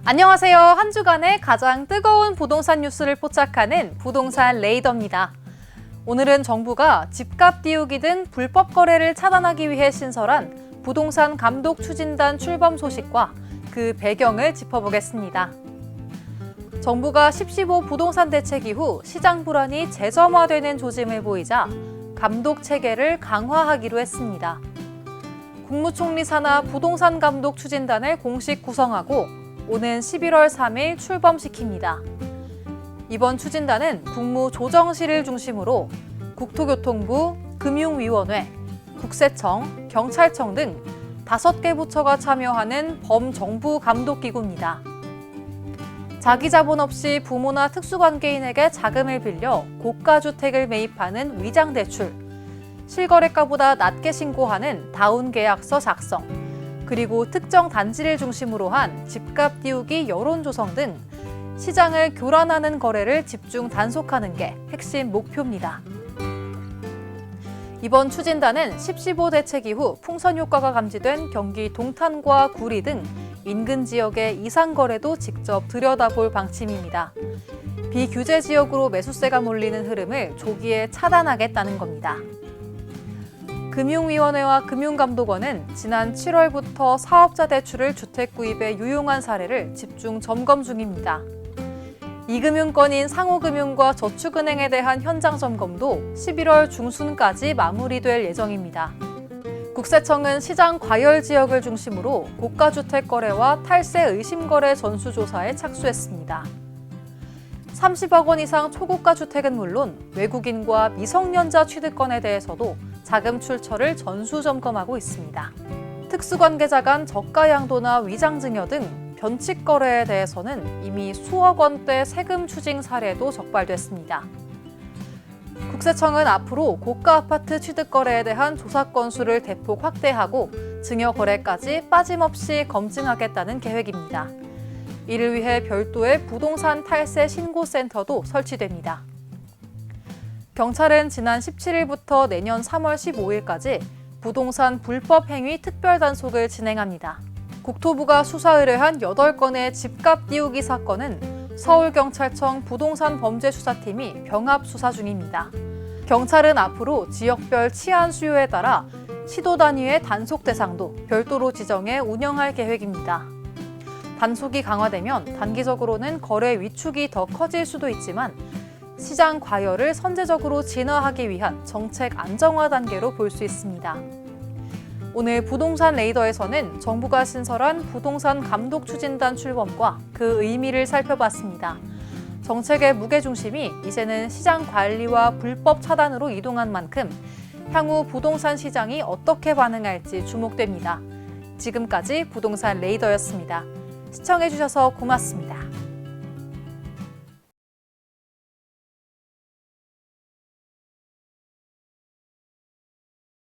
안녕하세요. 한 주간의 가장 뜨거운 부동산 뉴스를 포착하는 부동산 레이더입니다. 오늘은 정부가 집값 띄우기 등 불법 거래를 차단하기 위해 신설한 부동산 감독 추진단 출범 소식과 그 배경을 짚어보겠습니다. 정부가 10.15 부동산 대책 이후 시장 불안이 재점화되는 조짐을 보이자 감독 체계를 강화하기로 했습니다. 국무총리 산하 부동산 감독 추진단을 공식 구성하고 오는 11월 3일 출범시킵니다. 이번 추진단은 국무조정실을 중심으로 국토교통부, 금융위원회, 국세청, 경찰청 등 5개 부처가 참여하는 범정부 감독기구입니다. 자기 자본 없이 부모나 특수관계인에게 자금을 빌려 고가주택을 매입하는 위장대출, 실거래가보다 낮게 신고하는 다운계약서 작성, 그리고 특정 단지를 중심으로 한 집값 띄우기 여론 조성 등 시장을 교란하는 거래를 집중 단속하는 게 핵심 목표입니다. 이번 추진단은 10.15 대책 이후 풍선 효과가 감지된 경기 동탄과 구리 등 인근 지역의 이상 거래도 직접 들여다볼 방침입니다. 비규제 지역으로 매수세가 몰리는 흐름을 조기에 차단하겠다는 겁니다. 금융위원회와 금융감독원은 지난 7월부터 사업자 대출을 주택 구입에 유용한 사례를 집중 점검 중입니다. 이금융권인 상호금융과 저축은행에 대한 현장 점검도 11월 중순까지 마무리될 예정입니다. 국세청은 시장 과열 지역을 중심으로 고가주택 거래와 탈세 의심 거래 전수조사에 착수했습니다. 30억 원 이상 초고가 주택은 물론 외국인과 미성년자 취득권에 대해서도 자금 출처를 전수 점검하고 있습니다. 특수관계자 간 저가 양도나 위장 증여 등 변칙 거래에 대해서는 이미 수억 원대 세금 추징 사례도 적발됐습니다. 국세청은 앞으로 고가 아파트 취득 거래에 대한 조사 건수를 대폭 확대하고 증여 거래까지 빠짐없이 검증하겠다는 계획입니다. 이를 위해 별도의 부동산 탈세 신고센터도 설치됩니다. 경찰은 지난 17일부터 내년 3월 15일까지 부동산 불법 행위 특별 단속을 진행합니다. 국토부가 수사 의뢰한 8건의 집값 띄우기 사건은 서울경찰청 부동산범죄수사팀이 병합 수사 중입니다. 경찰은 앞으로 지역별 치안 수요에 따라 시도 단위의 단속 대상도 별도로 지정해 운영할 계획입니다. 단속이 강화되면 단기적으로는 거래 위축이 더 커질 수도 있지만 시장 과열을 선제적으로 진화하기 위한 정책 안정화 단계로 볼 수 있습니다. 오늘 부동산 레이더에서는 정부가 신설한 부동산 감독 추진단 출범과 그 의미를 살펴봤습니다. 정책의 무게중심이 이제는 시장 관리와 불법 차단으로 이동한 만큼 향후 부동산 시장이 어떻게 반응할지 주목됩니다. 지금까지 부동산 레이더였습니다. 시청해주셔서 고맙습니다.